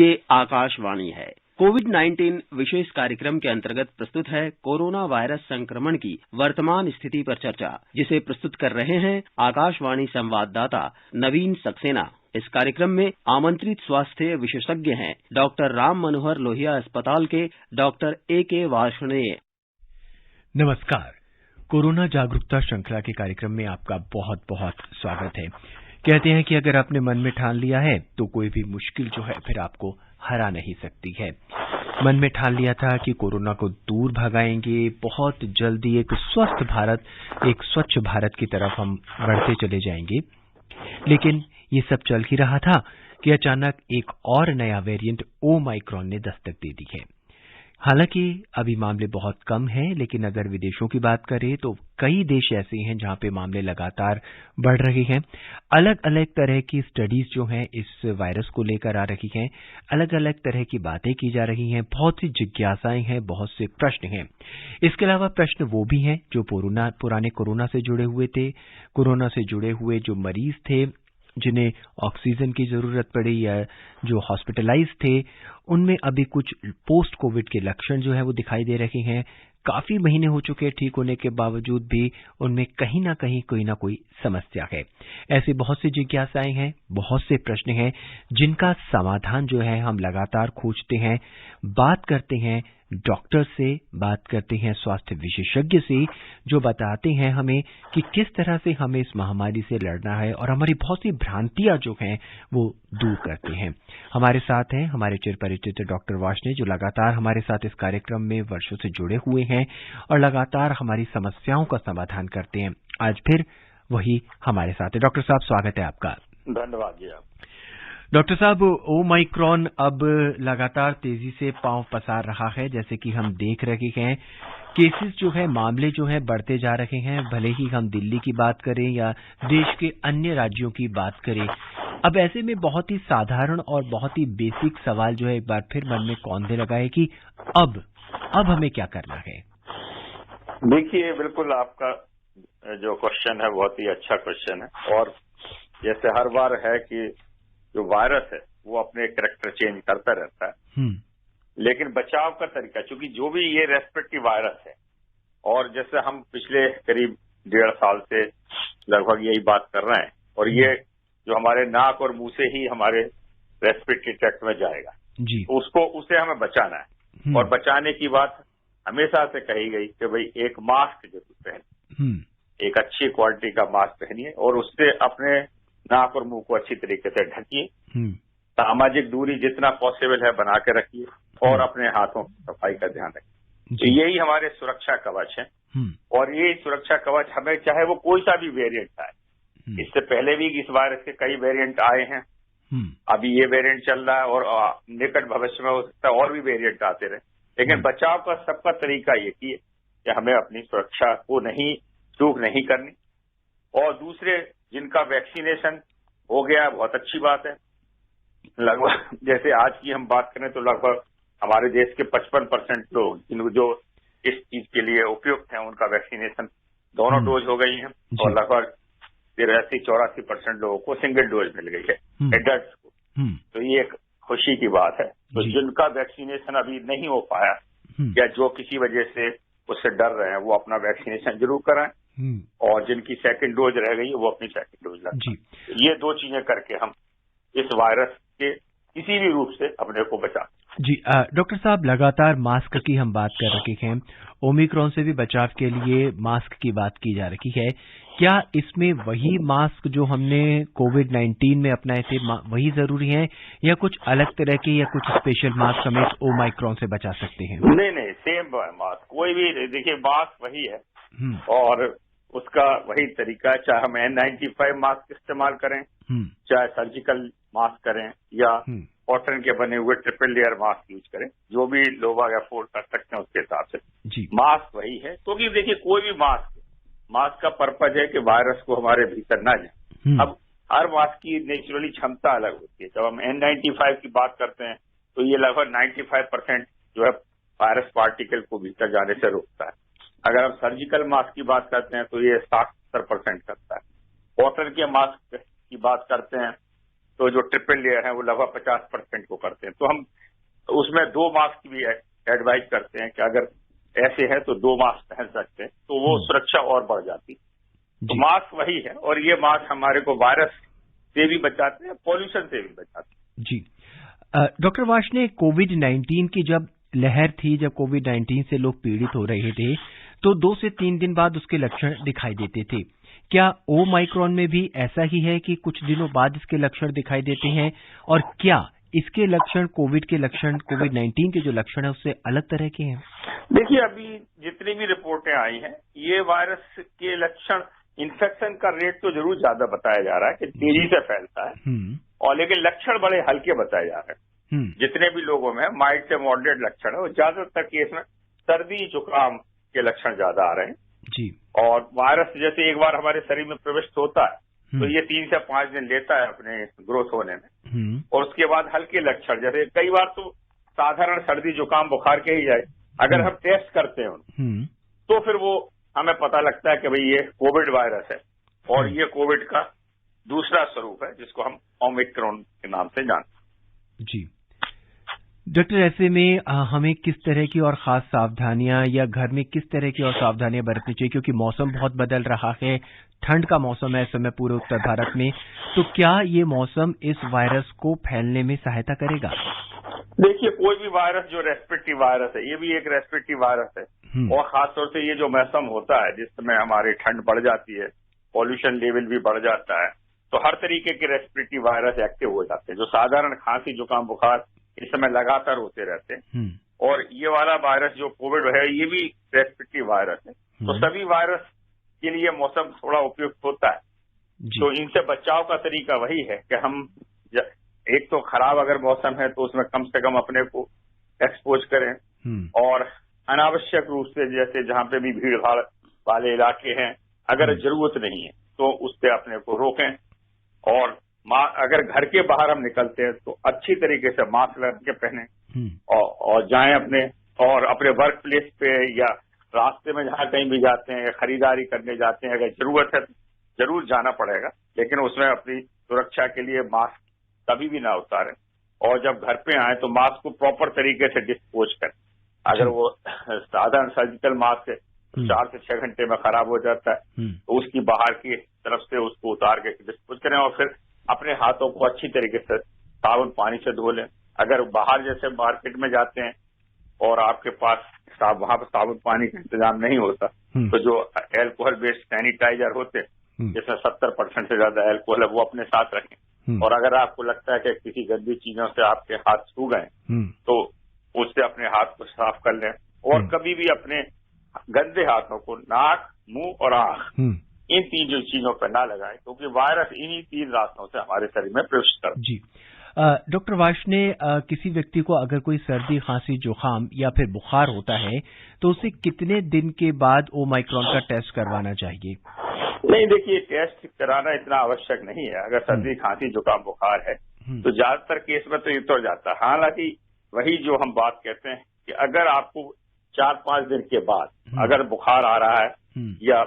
ये आकाशवाणी है। कोविड-19 विशेष कार्यक्रम के अंतर्गत प्रस्तुत है कोरोना वायरस संक्रमण की वर्तमान स्थिति पर चर्चा, जिसे प्रस्तुत कर रहे हैं आकाशवाणी संवाददाता नवीन सक्सेना। इस कार्यक्रम में आमंत्रित स्वास्थ्य विशेषज्ञ हैं डॉक्टर राम मनोहर लोहिया अस्पताल के डॉक्टर A.K. वार्ष्णेय। नमस्कार। कोरोना जागरूकता श्रृंखला के कार्यक्रम में आपका बहुत बहुत स्वागत है। कहते हैं कि अगर आपने मन में ठान लिया है तो कोई भी मुश्किल जो है फिर आपको हरा नहीं सकती है। मन में ठान लिया था कि कोरोना को दूर भगाएंगे, बहुत जल्दी एक स्वस्थ भारत, एक स्वच्छ भारत की तरफ हम बढ़ते चले जाएंगे। लेकिन ये सब चल ही रहा था कि अचानक एक और नया वेरिएंट ओमाइक्रॉन ने दस्तक दे दी है। हालांकि अभी मामले बहुत कम हैं, लेकिन अगर विदेशों की बात करें तो कई देश ऐसे हैं जहां पे मामले लगातार बढ़ रहे हैं। अलग अलग तरह की स्टडीज जो हैं इस वायरस को लेकर आ रही हैं, अलग अलग तरह की बातें की जा रही हैं, बहुत सी जिज्ञासाएं हैं, बहुत से प्रश्न हैं। इसके अलावा प्रश्न वो भी हैं जो पुराने कोरोना से जुड़े हुए थे, कोरोना से जुड़े हुए जो मरीज थे जिन्हें ऑक्सीजन की जरूरत पड़ी या जो हॉस्पिटलाइज थे, उनमें अभी कुछ पोस्ट कोविड के लक्षण जो है वो दिखाई दे रहे हैं। काफी महीने हो चुके हैं ठीक होने के बावजूद भी उनमें कहीं ना कहीं कोई ना कोई समस्या है। ऐसी बहुत सी जिज्ञासाएं हैं, बहुत से प्रश्न हैं जिनका समाधान जो है हम लगातार खोजते हैं। बात करते हैं डॉक्टर से, बात करते हैं स्वास्थ्य विशेषज्ञ से, जो बताते हैं हमें कि किस तरह से हमें इस महामारी से लड़ना है और हमारी बहुत सी भ्रांतियां जो हैं वो दूर करते हैं। हमारे साथ हैं हमारे चिर परिचित डॉक्टर वार्ष्णेय, जो लगातार हमारे साथ इस कार्यक्रम में वर्षों से जुड़े हुए हैं और लगातार हमारी समस्याओं का समाधान करते हैं। आज फिर वही हमारे साथ है। डॉक्टर साहब, स्वागत है आपका। धन्यवाद जी। आप डॉक्टर साहब, ओमाइक्रॉन अब लगातार तेजी से पांव पसार रहा है, जैसे कि हम देख रहे हैं। केसेस जो है, मामले जो है बढ़ते जा रहे हैं, भले ही हम दिल्ली की बात करें या देश के अन्य राज्यों की बात करें। अब ऐसे में बहुत ही साधारण और बहुत ही बेसिक सवाल जो है एक बार फिर मन में कौंधे लगा है कि अब हमें क्या करना है। देखिए, बिल्कुल आपका जो क्वेश्चन है बहुत ही अच्छा क्वेश्चन है, और जैसे हर बार है कि जो वायरस है वो अपने कैरेक्टर चेंज करता रहता है, लेकिन बचाव का तरीका, चूंकि जो भी ये रेस्पिरेटरी वायरस है, और जैसे हम पिछले करीब 1.5 साल से लगभग यही बात कर रहे हैं, और ये जो हमारे नाक और मुंह से ही हमारे रेस्पिरेटरी ट्रैक्ट में जाएगा जी, तो उसे हमें बचाना है। और बचाने की बात हमेशा से कही गई कि भाई एक मास्क जरूर पहनिए, एक अच्छी क्वालिटी का मास्क पहनिए और उससे अपने नाक और मुंह को अच्छी तरीके से ढकिए, सामाजिक दूरी जितना पॉसिबल है बना के रखिए, और अपने हाथों की सफाई का ध्यान रखिए। तो यही हमारे सुरक्षा कवच है, और ये सुरक्षा कवच हमें चाहे वो कोई सा भी वेरिएंट आए, इससे पहले भी इस वायरस के कई वेरिएंट आए हैं, अभी ये वेरिएंट चल रहा है और निकट भविष्य में हो सकता है और भी वेरिएंट आते रहे, लेकिन बचाव का सबका तरीका ये कि हमें अपनी सुरक्षा को चूक नहीं करनी। और दूसरे जिनका वैक्सीनेशन हो गया बहुत अच्छी बात है। लगभग जैसे आज की हम बात करें तो लगभग हमारे देश के 55% लोग जो इस चीज के लिए उपयुक्त हैं उनका वैक्सीनेशन दोनों डोज हो गई हैं, और लगभग 83-84% लोगों को सिंगल डोज मिल गई है एडल्ट को। तो ये एक खुशी की बात है। तो जिनका वैक्सीनेशन अभी नहीं हो पाया या जो किसी वजह से उससे डर रहे हैं वो अपना वैक्सीनेशन जरूर कराएं, और जिनकी सेकंड डोज रह गई है वो अपनी सेकंड डोज लगाएं। ये 2 चीजें करके हम इस वायरस के किसी भी रूप से अपने को बचा जी। डॉक्टर साहब, लगातार मास्क की हम बात कर रहे हैं, ओमिक्रॉन से भी बचाव के लिए मास्क की बात की जा रही है। क्या इसमें वही मास्क जो हमने कोविड-19 में अपनाए थे वही जरूरी है, या कुछ अलग तरह के या कुछ स्पेशल मास्क हमें ओमिक्रॉन से बचा सकते हैं? नहीं, सेम मास्क कोई भी, देखिए मास्क वही है और उसका वही तरीका है, चाहे हम N95 मास्क इस्तेमाल करें, चाहे सर्जिकल मास्क करें, या कॉटन के बने हुए ट्रिपल लेयर मास्क यूज करें, जो भी लोग अफोर्ड कर सकते हैं उसके हिसाब से मास्क वही है। क्योंकि देखिए कोई भी मास्क का पर्पज है कि वायरस को हमारे भीतर ना जाए। अब हर मास्क की नेचुरली क्षमता अलग होती है। जब हम N95 की बात करते हैं तो ये लगभग 95% जो है वायरस पार्टिकल को भीतर जाने से रोकता है। अगर हम सर्जिकल मास्क की बात करते हैं तो ये 60-70% करता है। कॉटन के मास्क की बात करते हैं तो जो ट्रिपल लेयर है वो लगभग 50% को करते हैं। तो हम उसमें 2 मास्क भी एडवाइज करते हैं कि अगर ऐसे है तो 2 मास्क पहन सकते हैं, तो वो सुरक्षा और बढ़ जाती। तो मास्क वही है, और ये मास्क हमारे को वायरस से भी बचाते हैं, पॉल्यूशन से भी बचाते हैं। जी डॉक्टर वार्ष्णेय, कोविड-19 की जब लहर थी, जब कोविड-19 से लोग पीड़ित हो रहे थे, तो 2 से 3 दिन बाद उसके लक्षण दिखाई देते थे। क्या ओमाइक्रॉन में भी ऐसा ही है कि कुछ दिनों बाद इसके लक्षण दिखाई देते हैं, और क्या इसके लक्षण कोविड-19 के जो लक्षण है उससे अलग तरह के हैं? देखिए, अभी जितनी भी रिपोर्टें आई हैं, ये वायरस के लक्षण, इन्फेक्शन का रेट तो जरूर ज्यादा बताया जा रहा है कि तेजी से फैलता है, और लेकिन लक्षण बड़े हल्के बताए जा रहे हैं। जितने भी लोगों में माइल्ड से मॉडरेट लक्षण है, और ज्यादातर केस में सर्दी जुकाम के लक्षण ज्यादा आ रहे हैं जी। और वायरस जैसे एक बार हमारे शरीर में प्रविष्ट होता है तो ये 3 से 5 दिन लेता है अपने ग्रोथ होने में, और उसके बाद हल्के लक्षण, जैसे कई बार तो साधारण सर्दी जुकाम बुखार के ही जाए, अगर हम टेस्ट करते हैं तो फिर वो हमें पता लगता है कि भाई ये कोविड वायरस है, और ये कोविड का दूसरा स्वरूप है जिसको हम ओमिक्रॉन के नाम से जानते हैं। जी डॉक्टर, ऐसे में हमें किस तरह की और खास सावधानियां, या घर में किस तरह की और सावधानियां बरतनी चाहिए, क्योंकि मौसम बहुत बदल रहा है, ठंड का मौसम है इस समय पूरे उत्तर भारत में, तो क्या ये मौसम इस वायरस को फैलने में सहायता करेगा? देखिए, कोई भी वायरस जो रेस्पिरेटरी वायरस है, ये भी एक रेस्पिरेटरी वायरस है, और खासतौर से ये जो मौसम होता है जिस समय हमारी ठंड बढ़ जाती है, पॉल्यूशन लेवल भी बढ़ जाता है, तो हर तरीके के रेस्पिरेटरी वायरस एक्टिव हो जाते हैं। जो साधारण खांसी जुकाम बुखार इस समय लगातार होते रहते हैं, और ये वाला वायरस जो कोविड है ये भी रेस्पिरेटरी वायरस है। तो सभी वायरस के लिए मौसम थोड़ा उपयुक्त होता है। तो इनसे बचाव का तरीका वही है कि हम एक तो खराब अगर मौसम है तो उसमें कम से कम अपने को एक्सपोज करें, और अनावश्यक रूप से जैसे जहां पे भी भीड़ भाड़ वाले इलाके हैं, अगर जरूरत नहीं है तो उससे अपने को रोकें, और अगर घर के बाहर हम निकलते हैं तो अच्छी तरीके से मास्क लगा के पहने, और जाएं अपने वर्क प्लेस पे या रास्ते में जहां कहीं भी जाते हैं या खरीदारी करने जाते हैं, अगर जरूरत है तो जरूर जाना पड़ेगा, लेकिन उसमें अपनी सुरक्षा के लिए मास्क कभी भी ना उतारें, और जब घर पे आए तो मास्क को प्रॉपर तरीके से डिस्पोज करें। अगर वो साधारण सर्जिकल मास्क है 4 से 6 घंटे में खराब हो जाता है, तो उसकी बाहर की तरफ से उसको उतार के डिस्पोज करें, और फिर अपने हाथों को अच्छी तरीके से साबुन पानी से धो लें। अगर बाहर जैसे मार्केट में जाते हैं और आपके पास वहां पर साबुन पानी का इंतजाम नहीं होता, तो जो एल्कोहल बेस्ड सैनिटाइजर होते हैं जिसमें 70% से ज्यादा एल्कोहल है, वो अपने साथ रखें। और अगर आपको लगता है कि किसी गंदी चीजों से आपके हाथ छू गए तो उससे अपने हाथ को साफ कर लें, और कभी भी अपने गंदे हाथों को नाक, मुंह और आंख, इन 3 चीजों पर ना लगाएं, क्योंकि वायरस इन्हीं 3 रास्तों से हमारे शरीर में प्रवेश करता है। जी डॉक्टर वार्ष्णेय, किसी व्यक्ति को अगर कोई सर्दी खांसी जुकाम या फिर बुखार होता है तो उसे कितने दिन के बाद ओमाइक्रॉन का टेस्ट करवाना चाहिए? नहीं, देखिए, टेस्ट कराना इतना आवश्यक नहीं है। अगर सर्दी खांसी जुकाम बुखार है तो ज्यादातर केस में तो ये उतर जाता है। हालांकि वही जो हम बात कहते हैं कि अगर आपको 4-5 दिन के बाद अगर बुखार आ रहा है या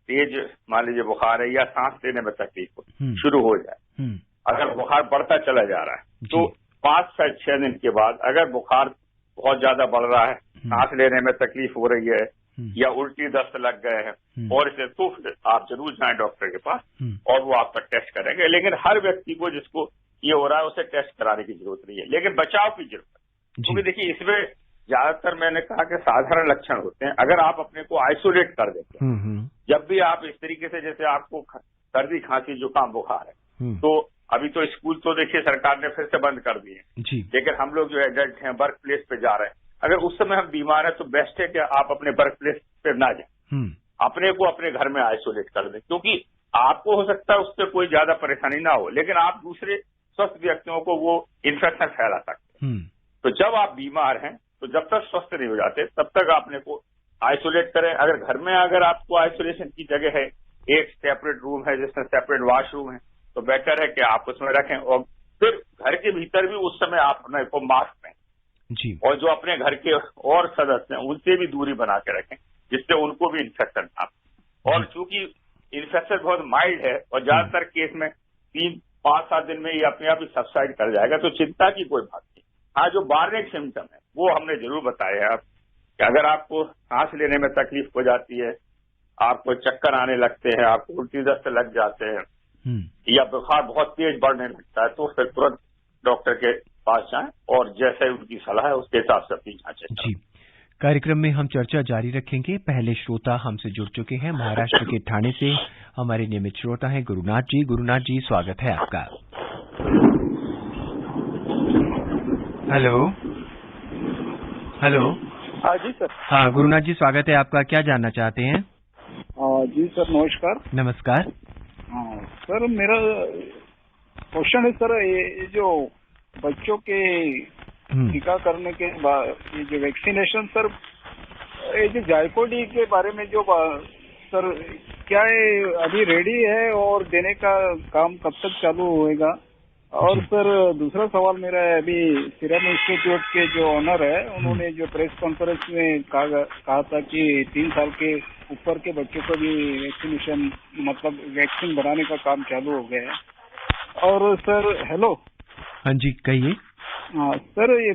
तेज मान लीजिए बुखार है, या सांस लेने में तकलीफ शुरू हो जाए, अगर बुखार बढ़ता चला जा रहा है तो 5 से 6 दिन के बाद अगर बुखार बहुत ज्यादा बढ़ रहा है, सांस लेने में तकलीफ हो रही है, या उल्टी दस्त लग गए हैं और इसे, तो फिर आप जरूर जाएं डॉक्टर के पास, और वो आपका टेस्ट करेंगे। लेकिन हर व्यक्ति को जिसको ये हो रहा है उसे टेस्ट कराने की जरूरत नहीं है, लेकिन बचाव की जरूरत है। क्योंकि देखिए, इसमें ज्यादातर मैंने कहा कि साधारण लक्षण होते हैं। अगर आप अपने को आइसोलेट कर देते हैं, जब भी आप इस तरीके से, जैसे आपको सर्दी खांसी जुकाम बुखार है, तो अभी तो स्कूल तो देखिए सरकार ने फिर से बंद कर दिए, लेकिन हम लोग जो एडल्ट हैं वर्क प्लेस पे जा रहे हैं, अगर उस समय हम बीमार हैं तो बेस्ट है कि आप अपने वर्क प्लेस पे ना जाएं, अपने को अपने घर में आइसोलेट कर दें, क्योंकि आपको हो सकता है उससे कोई ज्यादा परेशानी ना हो, लेकिन आप दूसरे स्वस्थ व्यक्तियों को वो इन्फेक्शन फैला सकते हैं। तो जब आप बीमार हैं तो जब तक स्वस्थ नहीं हो जाते तब तक अपने को आइसोलेट करें। अगर घर में अगर आपको आइसोलेशन की जगह है, एक सेपरेट रूम है जिसमें सेपरेट वॉशरूम है, तो बेटर है कि आप उसमें रखें, और फिर घर के भीतर भी उस समय आप अपने को मास्क पहनें, और जो अपने घर के और सदस्य हैं उनसे भी दूरी बना के रखें, जिससे उनको भी इन्फेक्शन ना हो। और चूंकि इन्फेक्शन बहुत माइल्ड है और ज्यादातर केस में 5-7 दिन में ये अपने आप ही सबसाइड कर जाएगा, तो चिंता की कोई बात नहीं। हाँ, जो वार्निंग सिम्टम है वो हमने जरूर बताया है कि अगर आपको सांस लेने में तकलीफ हो जाती है, आपको चक्कर आने लगते हैं, आपको उल्टी दस्त लग जाते हैं या बुखार बहुत तेज बढ़ने लगता है, तो फिर तुरंत डॉक्टर के पास जाएं और जैसे उनकी सलाह है उसके हिसाब से अपनी जांचें करें। जी, कार्यक्रम में हम चर्चा जारी रखेंगे। पहले श्रोता हमसे जुड़ चुके हैं महाराष्ट्र के ठाणे से। हमारे नियमित श्रोता हैं गुरुनाथ जी। गुरुनाथ जी, स्वागत है आपका। Hello hello. हाँ जी सर। हाँ गुरुनाथ जी, स्वागत है आपका। क्या जानना चाहते हैं? जी सर, नमस्कार। नमस्कार। हाँ सर, मेरा क्वेश्चन है सर, ये जो बच्चों के टीका करने के बाद ये जो वैक्सीनेशन सर, ये जो जायकोडी के बारे में जो सर, क्या ये अभी रेडी है और देने का काम कब तक चालू होएगा? और सर दूसरा सवाल मेरा है, अभी सीरम इंस्टीट्यूट के जो ऑनर है उन्होंने जो प्रेस कॉन्फ्रेंस में कहा था कि 3 साल के ऊपर के बच्चों को भी वैक्सीनेशन मतलब वैक्सीन बनाने का काम चालू हो गया है। और सर हेलो। हाँ जी, कहिए। हाँ सर, ये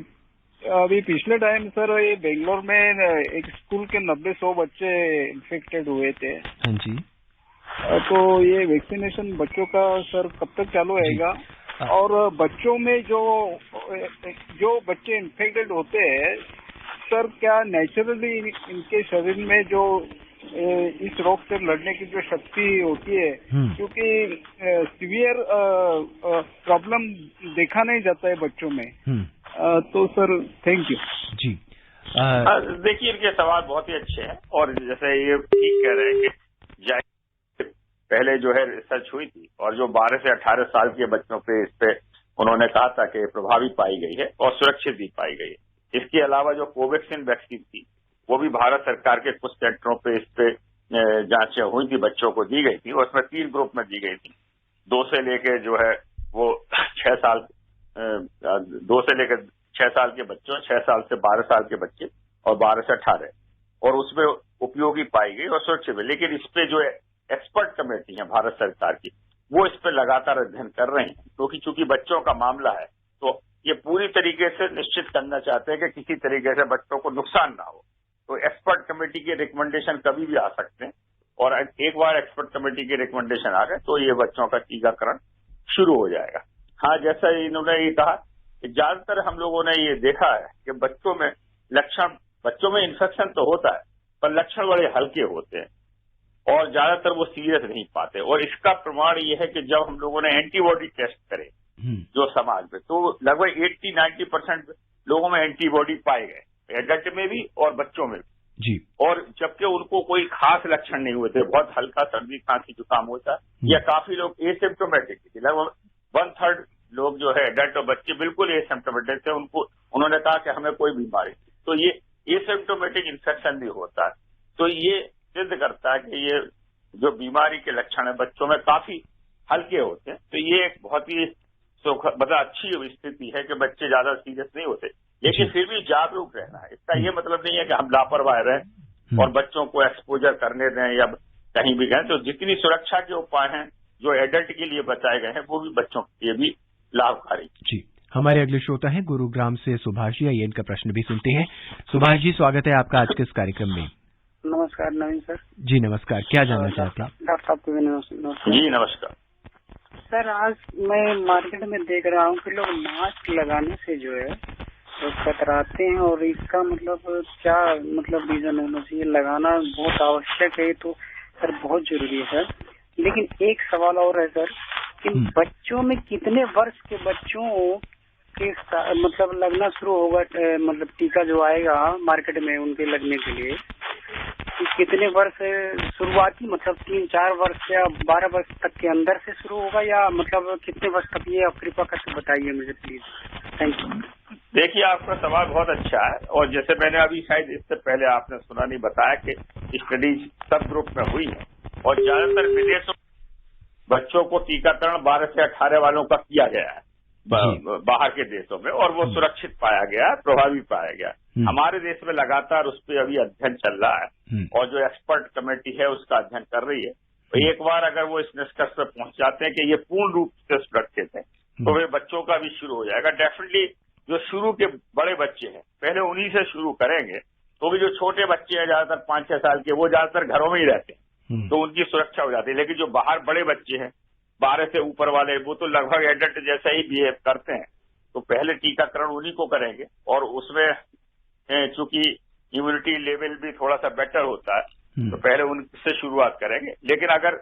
अभी पिछले टाइम सर ये बेंगलोर में एक स्कूल के 90-100 बच्चे इन्फेक्टेड हुए थे। हाँ जी। तो ये वैक्सीनेशन बच्चों का सर कब तक चालू रहेगा? और बच्चों में जो बच्चे इन्फेक्टेड होते हैं सर, क्या नेचुरली इनके शरीर में जो इस रोग से लड़ने की जो शक्ति होती है, क्योंकि सीवियर प्रॉब्लम देखा नहीं जाता है बच्चों में। तो सर थैंक यू जी। देखिए, इनके सवाल बहुत ही अच्छे हैं और जैसे ये ठीक कह रहे हैं कि पहले जो है रिसर्च हुई थी और जो 12 से 18 साल के बच्चों पे इस पे उन्होंने कहा था कि प्रभावी पाई गई है और सुरक्षित भी पाई गई है। इसके अलावा जो कोवैक्सीन वैक्सीन थी वो भी भारत सरकार के कुछ सेंटरों पे इस पे जांचें हुई थी, बच्चों को दी गई थी और उसमें 3 ग्रुप में दी गई थी। 2 से लेके जो है वो 6 साल 2 से लेकर 6 साल के बच्चों, 6 साल से 12 साल के बच्चे और 12 से 18, और उसमें उपयोगी पाई गई और सुरक्षित। लेकिन इस पे जो एक्सपर्ट कमेटी है भारत सरकार की, वो इस पे लगातार अध्ययन कर रहे हैं, क्योंकि चूंकि बच्चों का मामला है तो ये पूरी तरीके से निश्चित करना चाहते हैं कि किसी तरीके से बच्चों को नुकसान ना हो। तो एक्सपर्ट कमेटी के रिकमेंडेशन कभी भी आ सकते हैं और एक बार एक्सपर्ट कमेटी के रिकमेंडेशन आ गए तो ये बच्चों का टीकाकरण शुरू हो जाएगा। हाँ, जैसा इन्होंने ये कहा कि ज्यादातर हम लोगों ने ये देखा है कि बच्चों में इन्फेक्शन तो होता है पर लक्षण बड़े हल्के होते हैं और ज्यादातर वो सीरियस नहीं पाते। और इसका प्रमाण ये है कि जब हम लोगों ने एंटीबॉडी टेस्ट करे जो समाज में, तो लगभग 80-90% लोगों में एंटीबॉडी पाए गए, एडल्ट में भी और बच्चों में भी जी। और जबकि उनको कोई खास लक्षण नहीं हुए थे, बहुत हल्का सर्दी खांसी जुकाम होता है या काफी लोग एसिम्प्टोमेटिक थे। लगभग 1/3 लोग जो है एडल्ट और बच्चे बिल्कुल एसिम्प्टोमेटिक थे, उन्होंने कहा कि हमें कोई बीमारी थी। तो ये एसिम्प्टोमेटिक इन्फेक्शन भी होता है, तो ये सिद्ध करता है कि ये जो बीमारी के लक्षण है बच्चों में काफी हल्के होते हैं। तो ये एक बहुत ही मतलब अच्छी स्थिति है कि बच्चे ज्यादा सीरियस नहीं होते, लेकिन फिर भी जागरूक रहना है। इसका ये मतलब नहीं है कि हम लापरवाह रहें और बच्चों को एक्सपोजर करने दें या कहीं भी गए। तो जितनी सुरक्षा के उपाय हैं जो एडल्ट के लिए बताए गए हैं वो भी बच्चों के लिए भी लाभकारी। जी, हमारे अगले श्रोता हैं गुरुग्राम से सुभाष जी। आइए इनका प्रश्न भी सुनते हैं। सुभाष जी, स्वागत है आपका आज के इस कार्यक्रम में। नमस्कार नवीन सर। जी नमस्कार, क्या जानना चाहते हैं? डॉक्टर साहब को भी नमस्कार। जी नमस्कार सर, आज मैं मार्केट में देख रहा हूँ कि लोग मास्क लगाने से जो है तो कतराते हैं, और इसका मतलब क्या मतलब रीजन होना चाहिए? लगाना बहुत आवश्यक है तो सर, बहुत जरूरी है सर। लेकिन एक सवाल और है सर कि बच्चों में कितने वर्ष के बच्चों के मतलब लगना शुरू होगा, मतलब टीका जो आएगा मार्केट में उनके लगने के लिए कितने वर्ष शुरुआती मतलब 3-4 वर्ष या 12 वर्ष तक के अंदर से शुरू होगा, या मतलब कितने वर्ष तक? ये आप कृपा करके बताइए मुझे प्लीज। Thank you. देखिए, आपका सवाल बहुत अच्छा है और जैसे मैंने अभी शायद इससे पहले आपने सुना नहीं बताया कि स्टडीज सब ग्रुप में हुई है और ज्यादातर विदेशों बच्चों को टीकाकरण 12 से 18 वालों का किया गया है बाहर के देशों में, और वो सुरक्षित पाया गया, प्रभावी पाया गया। हमारे देश में लगातार उस पर अभी अध्ययन चल रहा है और जो एक्सपर्ट कमेटी है उसका अध्ययन कर रही है एक बार अगर वो इस निष्कर्ष पर पहुंच जाते हैं कि ये पूर्ण रूप से सुरक्षित है, तो वे बच्चों का भी शुरू हो जाएगा। डेफिनेटली जो शुरू के बड़े बच्चे हैं पहले उन्हीं से शुरू करेंगे, तो भी जो छोटे बच्चे हैं ज्यादातर 5-6 साल के, वो ज्यादातर घरों में ही रहते हैं, तो उनकी सुरक्षा हो जाती है। लेकिन जो बाहर बड़े बच्चे हैं 12 से ऊपर वाले, वो तो लगभग एडल्ट जैसा ही बिहेव करते हैं, तो पहले टीकाकरण उन्हीं को करेंगे। और उसमें चूंकि इम्यूनिटी लेवल भी थोड़ा सा बेटर होता है, तो पहले उनसे शुरुआत करेंगे। लेकिन अगर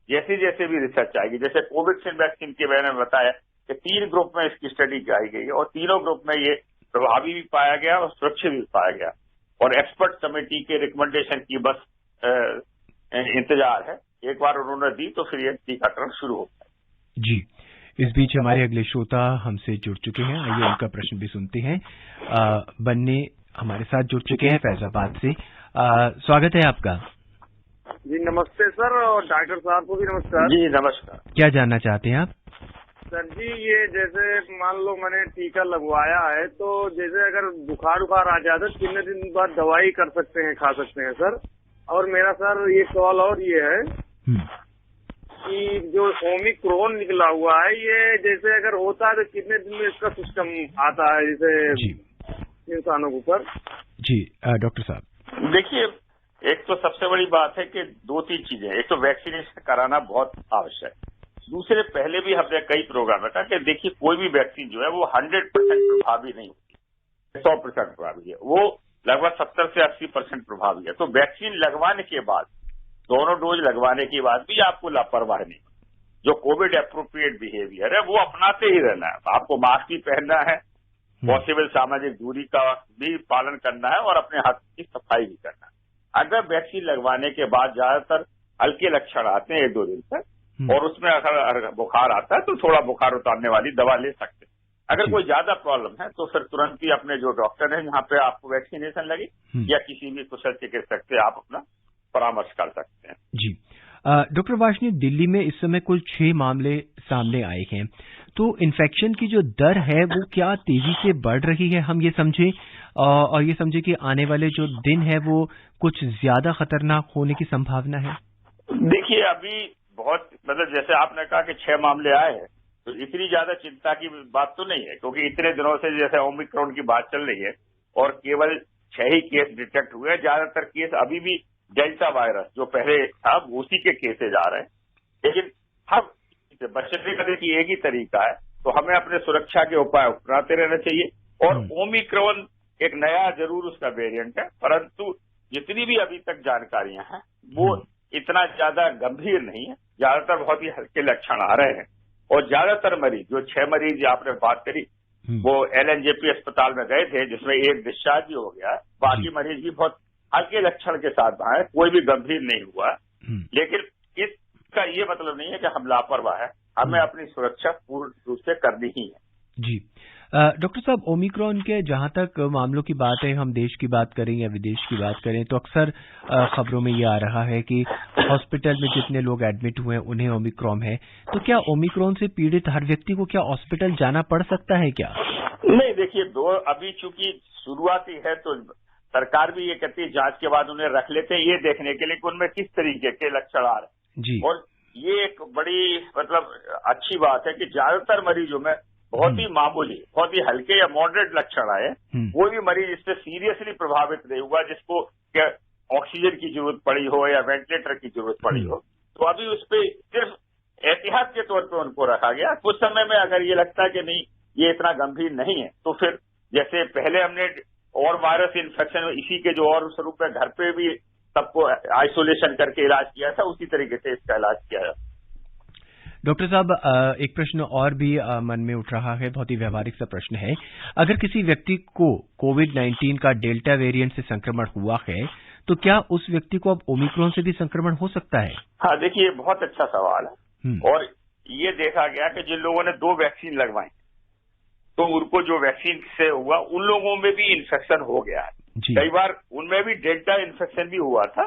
जैसे जैसे भी रिसर्च आएगी, जैसे कोविड वैक्सीन के बारे में बताया कि 3 ग्रुप में इसकी स्टडी कराई गई है, और तीनों ग्रुप में ये प्रभावी भी पाया गया और सुरक्षित भी पाया गया, और एक्सपर्ट कमेटी के रिकमेंडेशन की बस इंतजार है। एक बार उन्होंने दी तो फिर ये टीकाकरण शुरू होता है। जी, इस बीच हमारे अगले श्रोता हमसे जुड़ चुके हैं, आइए उनका प्रश्न भी सुनते हैं। बन्ने हमारे साथ जुड़ चुके हैं फैजाबाद से। स्वागत है आपका। जी नमस्ते सर, और डॉक्टर साहब को भी नमस्कार। जी नमस्कार। क्या जानना चाहते हैं आप? सर जी, ये जैसे मान लो मैंने टीका लगवाया है, तो जैसे अगर बुखार आ जाए तो कितने दिन बाद दवाई कर सकते हैं, खा सकते हैं सर? और मेरा सर ये सवाल और ये है कि जो ओमिक्रॉन निकला हुआ है, ये जैसे अगर होता है तो कितने दिन में इसका सिस्टम आता है जैसे इंसानों के ऊपर? जी डॉक्टर साहब देखिए, एक तो सबसे बड़ी बात है कि 2-3 चीजें। एक तो वैक्सीनेशन कराना बहुत आवश्यक है। दूसरे, पहले भी हमने कई प्रोग्राम में कहा कि देखिए कोई भी वैक्सीन जो है वो 100% प्रभावी नहीं होती, 100% प्रभावी है, वो लगभग 70 से 80% प्रभावी है। तो वैक्सीन लगवाने के बाद, दोनों डोज लगवाने के बाद भी आपको लापरवाह नहीं, जो कोविड एप्रोप्रिएट बिहेवियर है वो अपनाते ही रहना है। आपको मास्क भी पहनना है, पॉसिबल सामाजिक दूरी का भी पालन करना है, और अपने हाथ की सफाई भी करना है। अगर वैक्सीन लगवाने के बाद ज्यादातर हल्के लक्षण आते हैं 1-2 दिन तक, और उसमें अगर बुखार आता है तो थोड़ा बुखार उतारने वाली दवा ले सकते हैं। अगर कोई ज्यादा प्रॉब्लम है तो फिर तुरंत ही अपने जो डॉक्टर है जहाँ पे आपको वैक्सीनेशन लगी, या किसी भी कुशल चिकित्सक से आप अपना परामर्श कर सकते हैं। जी डॉक्टर वार्ष्णेय, दिल्ली में इस समय कुल 6 मामले सामने आए हैं, तो इन्फेक्शन की जो दर है वो क्या तेजी से बढ़ रही है, हम ये समझे, और ये समझे कि आने वाले जो दिन है वो कुछ ज्यादा खतरनाक होने की संभावना है? देखिए, अभी बहुत जैसे आपने कहा कि 6 मामले आए हैं, तो इतनी ज्यादा चिंता की बात तो नहीं है, क्योंकि इतने दिनों से जैसे ओमिक्रॉन की बात चल रही है और केवल 6 ही केस डिटेक्ट हुए हैं। ज्यादातर केस अभी भी डेल्टा वायरस जो पहले था उसी के केसेज आ रहे हैं। लेकिन हम बचने का देखिए एक ही तरीका है, तो हमें अपने सुरक्षा के उपाय अपनाते रहना चाहिए। और ओमिक्रॉन एक नया जरूर उसका वेरिएंट है, परंतु जितनी भी अभी तक जानकारियां हैं वो इतना ज्यादा गंभीर नहीं है। ज्यादातर बहुत ही हल्के लक्षण आ रहे हैं, और ज्यादातर मरीज, जो 6 मरीज आपने बात करी, वो LNJP अस्पताल में गए थे, जिसमें एक डिस्चार्ज भी हो गया। बाकी मरीज भी बहुत हल्के लक्षण के साथ आए, कोई भी गंभीर नहीं हुआ। लेकिन इसका ये मतलब नहीं है कि हम लापरवाह है, हमें अपनी सुरक्षा पूर्ण रूप से करनी ही है। जी डॉक्टर साहब, ओमिक्रॉन के जहां तक मामलों की बात है, हम देश की बात करें या विदेश की बात करें, तो अक्सर खबरों में ये आ रहा है कि हॉस्पिटल में जितने लोग एडमिट हुए हैं उन्हें ओमिक्रॉन है। तो क्या ओमिक्रॉन से पीड़ित हर व्यक्ति को क्या हॉस्पिटल जाना पड़ सकता है क्या? नहीं, देखिए, अभी चूंकि शुरुआती है तो सरकार भी ये कहती है जांच के बाद उन्हें रख लेते हैं, ये देखने के लिए कि उनमें किस तरीके के लक्षण आ रहे हैं। जी। और ये एक बड़ी अच्छी बात है कि ज्यादातर मरीजों में बहुत ही मामूली, बहुत ही हल्के या मॉडरेट लक्षण आए। कोई भी मरीज इससे सीरियसली प्रभावित नहीं हुआ जिसको क्या ऑक्सीजन की जरूरत पड़ी हो या वेंटिलेटर की जरूरत पड़ी हो। तो अभी उस पर सिर्फ एहतियात के तौर पर उनको रखा गया। कुछ समय में अगर ये लगता है कि नहीं ये इतना गंभीर नहीं है, तो फिर जैसे पहले हमने और वायरस इन्फेक्शन इसी के जो और स्वरूप है, घर पे भी सबको आइसोलेशन करके इलाज किया था, उसी तरीके से इसका इलाज किया जाता। डॉक्टर साहब, एक प्रश्न और भी मन में उठ रहा है, बहुत ही व्यवहारिक सा प्रश्न है। अगर किसी व्यक्ति को कोविड-19 का डेल्टा वेरिएंट से संक्रमण हुआ है, तो क्या उस व्यक्ति को अब ओमिक्रॉन से भी संक्रमण हो सकता है? हाँ, देखिए, बहुत अच्छा सवाल है। और ये देखा गया कि जिन लोगों ने 2 वैक्सीन लगवाई तो उनको जो वैक्सीन से हुआ उन लोगों में भी इन्फेक्शन हो गया है। कई बार उनमें भी डेल्टा इन्फेक्शन भी हुआ था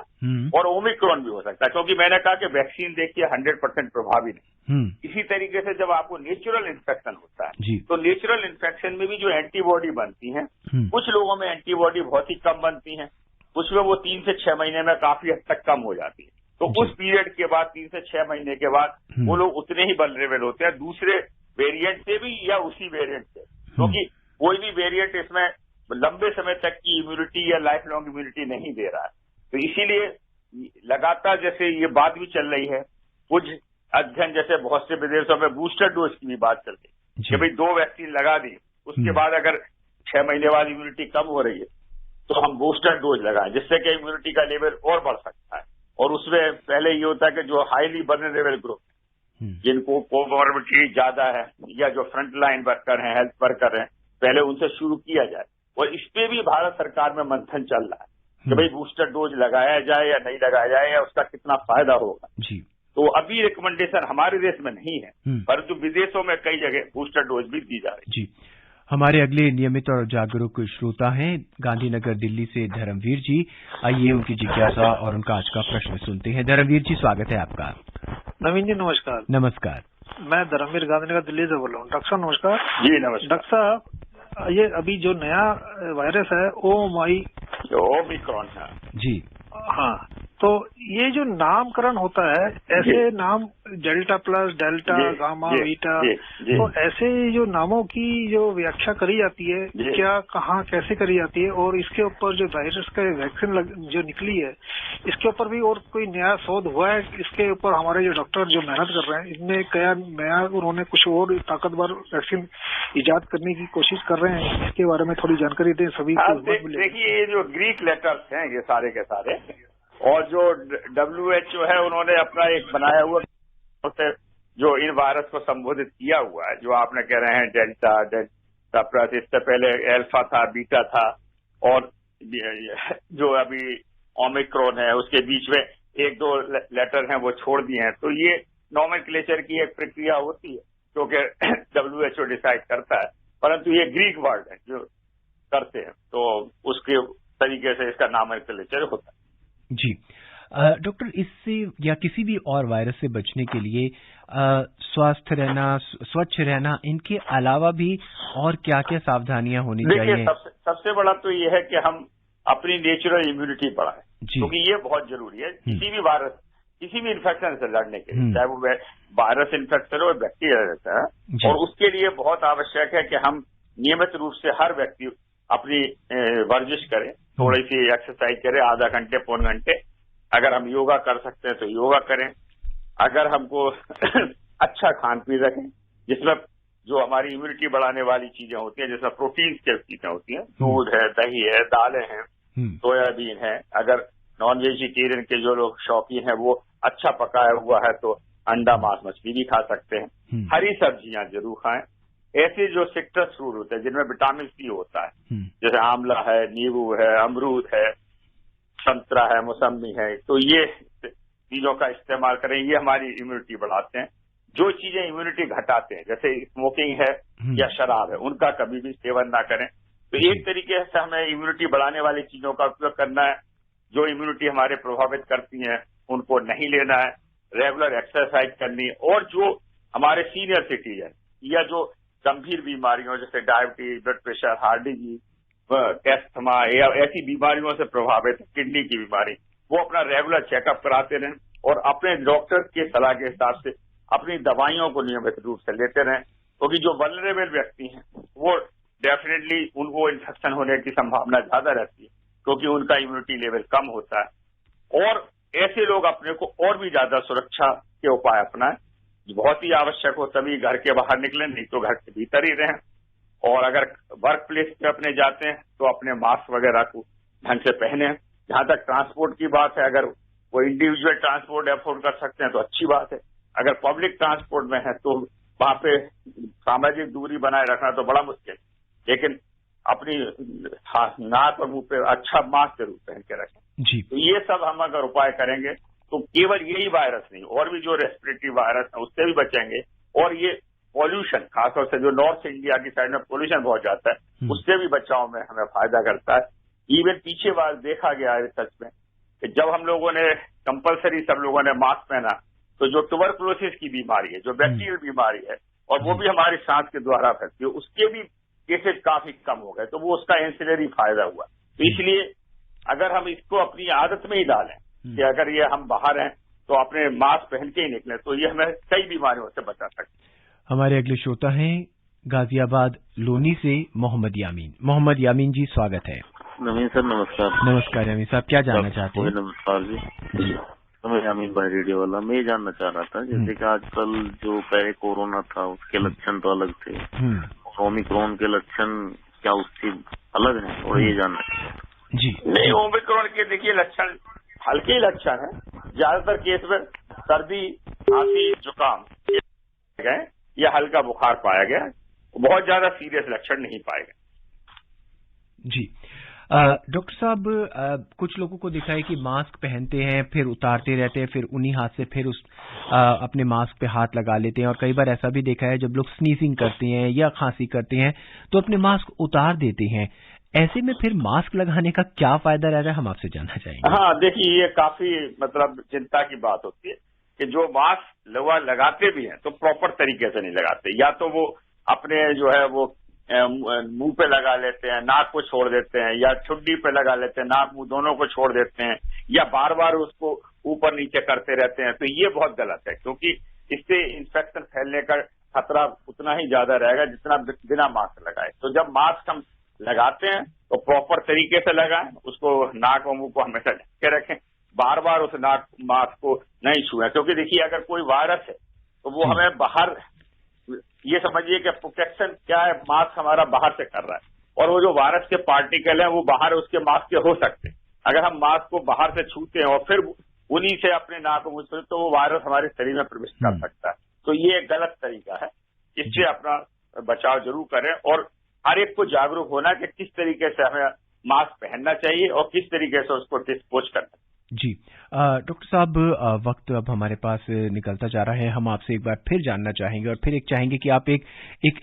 और ओमिक्रॉन भी हो सकता है, क्योंकि मैंने कहा कि वैक्सीन देखिए 100% प्रभावी नहीं। इसी तरीके से जब आपको नेचुरल इन्फेक्शन होता है तो नेचुरल इन्फेक्शन में भी जो एंटीबॉडी बनती है, कुछ लोगों में एंटीबॉडी बहुत ही कम बनती है, कुछ में वो 3 से 6 महीने में काफी हद तक कम हो जाती है। तो उस पीरियड के बाद 3 से 6 महीने के बाद वो लोग उतने ही वल्नरेबल होते हैं दूसरे वेरिएंट से भी या उसी वेरिएंट से, क्योंकि कोई भी वेरिएंट इसमें लंबे समय तक की इम्यूनिटी या लाइफ लॉन्ग इम्यूनिटी नहीं दे रहा है। तो इसीलिए लगातार जैसे ये बात भी चल रही है, कुछ अध्ययन जैसे बहुत से विदेशों में बूस्टर डोज की भी बात चल रही है कि भाई 2 वैक्सीन लगा दी, उसके बाद अगर 6 महीने बाद इम्यूनिटी कम हो रही है तो हम बूस्टर डोज लगाएं, जिससे कि इम्यूनिटी का लेवल और बढ़ सकता है। और उसमें पहले ये होता है कि जो हाईली वल्नरेबल ग्रुप जिनको कोमॉर्बिडिटी ज्यादा है या जो फ्रंट लाइन वर्कर हैं, हेल्थ वर्कर हैं, पहले उनसे शुरू किया जाए। और इस पे भी भारत सरकार में मंथन चल रहा है कि भाई बूस्टर डोज लगाया जाए या नहीं लगाया जाए या उसका कितना फायदा होगा जी। तो अभी रिकमेंडेशन हमारे देश में नहीं है, परंतु विदेशों में कई जगह बूस्टर डोज भी दी जा रही है जी। हमारे अगले नियमित और जागरूक श्रोता हैं गांधीनगर दिल्ली से धर्मवीर जी। आइए उनकी जिज्ञासा और उनका आज का प्रश्न सुनते हैं। धर्मवीर जी, स्वागत है आपका। नवीन जी नमस्कार। नमस्कार। मैं धर्मवीर गांधीनगर दिल्ली से बोल रहा हूँ। डॉक्टर साहब नमस्कार। जी नमस्कार। डॉक्टर साहब, ये अभी जो नया वायरस है ओमिक्रॉन है जी, हाँ, तो ये जो नामकरण होता है, ऐसे नाम delta plus, delta, gamma, beta, तो ऐसे जो नामों की जो व्याख्या करी जाती है, क्या, कहाँ, कैसे करी जाती है, और इसके ऊपर जो वायरस का वैक्सीन जो निकली है, इसके ऊपर भी और कोई नया शोध हुआ है? इसके ऊपर हमारे जो डॉक्टर जो मेहनत कर रहे हैं, इनमें क्या नया उन्होंने कुछ और ताकतवर वैक्सीन इजाद करने की कोशिश कर रहे हैं? इसके बारे में थोड़ी जानकारी दें सभी को। देखिए, ये जो ग्रीक लेटर्स हैं ये सारे के सारे, और जो WHO है उन्होंने अपना एक बनाया हुआ जो इन वायरस को संबोधित किया हुआ है, जो आपने कह रहे हैं डेल्टा प्लस, इससे पहले अल्फा था, बीटा था, और जो अभी ओमिक्रॉन है उसके बीच में 1-2 लेटर हैं वो छोड़ दिए हैं। तो ये नॉमेनक्लेचर की एक प्रक्रिया होती है जो कि WHO डिसाइड करता है, परंतु ये ग्रीक वर्ड है जो करते हैं, तो उसके तरीके से इसका नॉमेनक्लेचर होता है जी। डॉक्टर, इससे या किसी भी और वायरस से बचने के लिए स्वस्थ रहना, स्वच्छ रहना, इनके अलावा भी और क्या क्या सावधानियां होनी चाहिए? सबसे बड़ा तो ये है कि हम अपनी नेचुरल इम्यूनिटी बढ़ाएं, क्योंकि ये बहुत जरूरी है किसी भी वायरस, किसी भी इन्फेक्शन से लड़ने के लिए, चाहे वो वायरस इन्फेक्शन हो, बैक्टीरिया रहता है। और उसके लिए बहुत आवश्यक है कि हम नियमित रूप से हर व्यक्ति अपनी वर्जिश करें, थोड़ी सी एक्सरसाइज करें, आधा घंटे, पौन घंटे। अगर हम योगा कर सकते हैं तो योगा करें। अगर हमको अच्छा खान पीन रखें जिसमें जो हमारी इम्यूनिटी बढ़ाने वाली चीजें होती हैं, जिसमें प्रोटीन की चीजें होती हैं, दूध है, दही है, दालें हैं, सोयाबीन है। अगर नॉन वेजिटेरियन के जो लोग शौकीन हैं वो अच्छा पकाया हुआ है तो अंडा, मांस, मछली भी खा सकते हैं। हरी सब्जियां जरूर खाएं। ऐसे जो सिट्रस फ्रूट होते हैं जिनमें विटामिन सी होता है, जैसे आंवला है, नींबू है, अमरूद है, संतरा है, मौसम्बी है, तो ये चीजों का इस्तेमाल करें। ये हमारी इम्यूनिटी बढ़ाते हैं। जो चीजें इम्यूनिटी घटाते हैं, जैसे स्मोकिंग है या शराब है, उनका कभी भी सेवन ना करें। तो एक तरीके से हमें इम्यूनिटी बढ़ाने वाली चीजों का उपयोग करना है। जो इम्यूनिटी हमारे प्रभावित करती हैं उनको नहीं लेना है। रेगुलर एक्सरसाइज करनी है। और जो हमारे सीनियर सिटीजन या जो गंभीर बीमारियों जैसे diabetes, blood pressure, heart disease, asthma या ऐसी बीमारियों से प्रभावित, किडनी की बीमारी, वो अपना रेगुलर चेकअप कराते रहें और अपने डॉक्टर के सलाह के हिसाब से अपनी दवाइयों को नियमित रूप से लेते रहें। क्योंकि जो वल्नरेबल व्यक्ति हैं वो डेफिनेटली उनको इन्फेक्शन होने की संभावना ज्यादा रहती है, क्योंकि उनका इम्यूनिटी लेवल कम होता है। और ऐसे लोग अपने को और भी ज्यादा सुरक्षा के उपाय अपनाएं। बहुत ही आवश्यक हो तभी घर के बाहर निकलें, नहीं तो घर के भीतर ही रहें। और अगर वर्क प्लेस पे अपने जाते हैं तो अपने मास्क वगैरह को ढंग से पहने। जहां तक ट्रांसपोर्ट की बात है, अगर वो इंडिविजुअल ट्रांसपोर्ट अफोर्ड कर सकते हैं तो अच्छी बात है। अगर पब्लिक ट्रांसपोर्ट में है तो वहां पे सामाजिक दूरी बनाए रखना तो बड़ा मुश्किल, लेकिन अपनी नाक और मुंह पे अच्छा मास्क जरूर पहन के रखें जी। तो ये सब हम अगर उपाय करेंगे तो केवल यही वायरस नहीं, और भी जो रेस्पिरेटरी वायरस है उससे भी बचेंगे। और ये पॉल्यूशन, खासतौर से जो नॉर्थ इंडिया की साइड में पॉल्यूशन बहुत जाता है, उससे भी बचाव में हमें फायदा करता है। इवन पीछे बार देखा गया है रिसर्च में कि जब हम लोगों ने कंपलसरी सब लोगों ने मास्क पहना तो जो ट्यूबरकुलोसिस की बीमारी है, जो बैक्टीरियल बीमारी है, और वो भी हमारी सांस के द्वारा फैलती है, उसके भी केसेज काफी कम हो गए। तो वो उसका एंसिलरी फायदा हुआ। तो इसलिए अगर हम इसको अपनी आदत में ही डालें कि अगर ये हम बाहर हैं तो अपने मास्क पहन के ही निकलें, तो ये हमें कई बीमारियों से बचा सकते। हमारे अगले श्रोता हैं गाजियाबाद लोनी से मोहम्मद यामीन। मोहम्मद यामीन जी, स्वागत है। नवीन सर नमस्कार। नमस्कार यामीन साहब, क्या जानना चाहते हैं? नमस्कार जी। तो मैं यामीन भाई रेडियो वाला, मैं ये जानना चाह रहा था जैसे कि आजकल जो पहले कोरोना था उसके लक्षण तो अलग थे, ओमिक्रॉन के लक्षण क्या उससे अलग है, और ये जानना चाहिए जी। नहीं, ओमिक्रॉन के देखिए लक्षण हल्के लक्षण है, ज्यादातर केस में सर्दी, खांसी, जुकाम गए या हल्का बुखार पाया गया, बहुत ज्यादा सीरियस लक्षण नहीं पाए गए। जी डॉक्टर साहब, कुछ लोगों को दिखा है कि मास्क पहनते हैं फिर उतारते रहते हैं, फिर उन्हीं हाथ से फिर अपने मास्क पे हाथ लगा लेते हैं, और कई बार ऐसा भी देखा है जब लोग स्नीजिंग करते हैं या खांसी करते हैं तो अपने मास्क उतार देते हैं। ऐसे में फिर मास्क लगाने का क्या फायदा रहता है, हम आपसे जानना चाहेंगे। हाँ, देखिए ये काफी मतलब चिंता की बात होती है कि जो मास्क लगाते भी हैं तो प्रॉपर तरीके से नहीं लगाते, या तो वो अपने जो है वो मुंह पे लगा लेते हैं, नाक को छोड़ देते हैं, या ठुड्डी पे लगा लेते हैं, नाक मुंह दोनों को छोड़ देते हैं, या बार बार उसको ऊपर नीचे करते रहते हैं। तो ये बहुत गलत है, क्योंकि इससे इन्फेक्शन फैलने का खतरा उतना ही ज्यादा रहेगा जितना बिना मास्क लगाए। तो जब मास्क हम लगाते हैं तो प्रॉपर तरीके से लगाएं, उसको नाक और मुंह को हमेशा ढक के रखें, बार बार उस मास्क को नहीं छुएं, क्योंकि देखिए अगर कोई वायरस है तो वो हमें बाहर, ये समझिए कि प्रोटेक्शन क्या है, मास्क हमारा बाहर से कर रहा है, और वो जो वायरस के पार्टिकल हैं वो बाहर उसके मास्क के हो सकते हैं। अगर हम मास्क को बाहर से छूते हैं और फिर उन्हीं से अपने नाक मुंह से, तो वो वायरस हमारे शरीर में प्रवेश कर सकता है। तो ये एक गलत तरीका है, इससे अपना बचाव जरूर करें, और हर एक को जागरूक होना कि किस तरीके से हमें मास्क पहनना चाहिए और किस तरीके से उसको डिस्पोज करना चाहिए। जी डॉक्टर साहब, वक्त अब हमारे पास निकलता जा रहा है, हम आपसे एक बार फिर जानना चाहेंगे और फिर चाहेंगे कि आप एक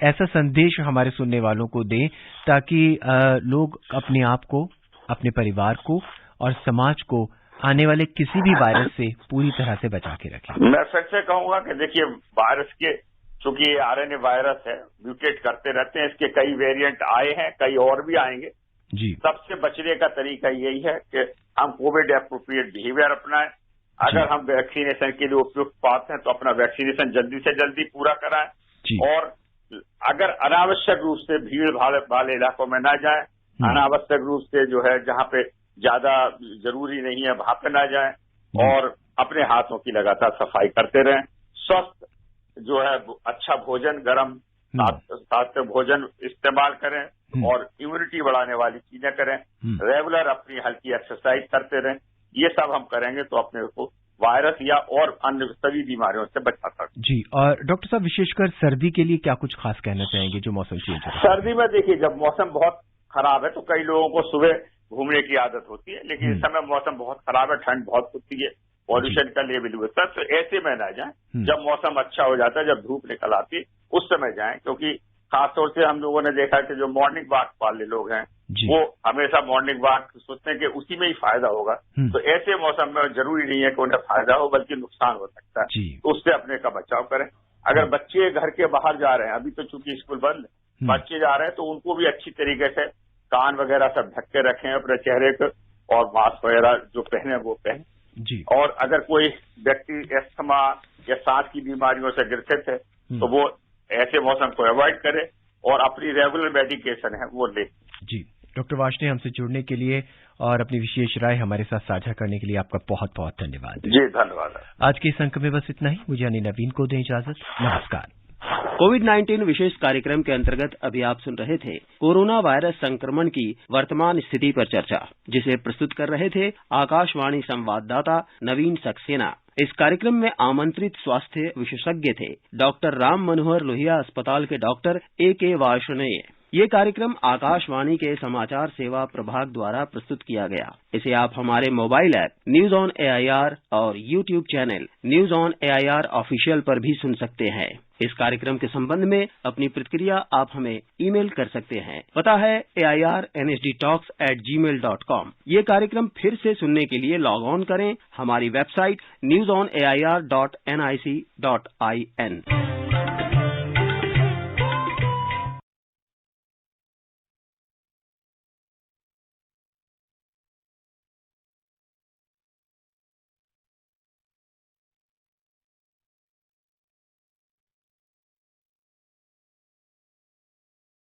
ऐसा संदेश हमारे सुनने वालों को दें ताकि लोग अपने आप को, अपने परिवार को और समाज को आने वाले किसी भी वायरस से पूरी तरह से बचा के रखें। मैं फिर से कहूंगा कि देखिए वायरस के, चूंकि आरएनए वायरस है, म्यूटेट करते रहते हैं, इसके कई वेरिएंट आए हैं, कई और भी आएंगे जी। सबसे बचने का तरीका यही है कि हम कोविड एप्रोप्रिएट बिहेवियर अपनाएं। अगर हम वैक्सीनेशन के लिए उपयुक्त पाते हैं तो अपना वैक्सीनेशन जल्दी से जल्दी पूरा कराएं, और अगर अनावश्यक रूप से भीड़ भाड़ वाले इलाकों में ना जाएं, अनावश्यक रूप से जो है जहां पे ज्यादा जरूरी नहीं है वहां पे ना जाएं, और अपने हाथों की लगातार सफाई करते रहें। स्वस्थ जो है अच्छा भोजन, गर्म स्वास्थ्य भोजन इस्तेमाल करें, और इम्यूनिटी बढ़ाने वाली चीजें करें, रेगुलर अपनी हल्की एक्सरसाइज करते रहें। ये सब हम करेंगे तो अपने को वायरस या और अन्य सभी बीमारियों से बचा सकते। जी, और डॉक्टर साहब विशेषकर सर्दी के लिए क्या कुछ खास कहना चाहेंगे जो मौसम चेंज है? सर्दी में देखिए जब मौसम बहुत खराब है तो कई लोगों को सुबह घूमने की आदत होती है, लेकिन इस समय मौसम बहुत खराब है, ठंड बहुत होती है, पॉल्यूशन का लेवल होता है, तो ऐसे में ना जाएं। जब मौसम अच्छा हो जाता है, जब धूप निकल आती है उस समय जाएं, क्योंकि खासतौर से हम लोगों ने देखा कि जो मॉर्निंग वॉक वाले लोग हैं वो हमेशा मॉर्निंग वॉक सोचते हैं कि उसी में ही फायदा होगा, तो ऐसे मौसम में जरूरी नहीं है कि उन्हें फायदा हो, बल्कि नुकसान हो सकता है, तो उससे अपने का बचाव करें। अगर बच्चे घर के बाहर जा रहे हैं, अभी तो चूंकि स्कूल बंद है, बच्चे जा रहे हैं तो उनको भी अच्छी तरीके से कान वगैरह सब ढक के रखें अपने चेहरे को, और मास्क वगैरह जो पहने वो पहने। और अगर कोई व्यक्ति अस्थमा या सांस की बीमारियों से ग्रसित है तो वो ऐसे मौसम को अवॉइड करे और अपनी रेगुलर मेडिकेशन है वो ले। जी, डॉक्टर वार्ष्णेय, हमसे जुड़ने के लिए और अपनी विशेष राय हमारे साथ साझा करने के लिए आपका बहुत बहुत धन्यवाद। जी धन्यवाद। आज के इस अंक में बस इतना ही। मुझे यानी नवीन को दें इजाजत। नमस्कार। कोविड-19 विशेष कार्यक्रम के अंतर्गत अभी आप सुन रहे थे कोरोना वायरस संक्रमण की वर्तमान स्थिति पर चर्चा, जिसे प्रस्तुत कर रहे थे आकाशवाणी संवाददाता नवीन सक्सेना। इस कार्यक्रम में आमंत्रित स्वास्थ्य विशेषज्ञ थे डॉक्टर राम मनोहर लोहिया अस्पताल के डॉक्टर A.K. वार्ष्णेय। ये कार्यक्रम आकाशवाणी के समाचार सेवा प्रभाग द्वारा प्रस्तुत किया गया। इसे आप हमारे mobile app news on AIR और YouTube channel news on AIR official पर भी सुन सकते हैं। इस कार्यक्रम के संबंध में अपनी प्रतिक्रिया आप हमें ईमेल कर सकते हैं। पता है airnsdtalks@gmail.com। ये कार्यक्रम फिर से सुनने के लिए लॉग ऑन करें हमारी वेबसाइट newsonair.nic.in।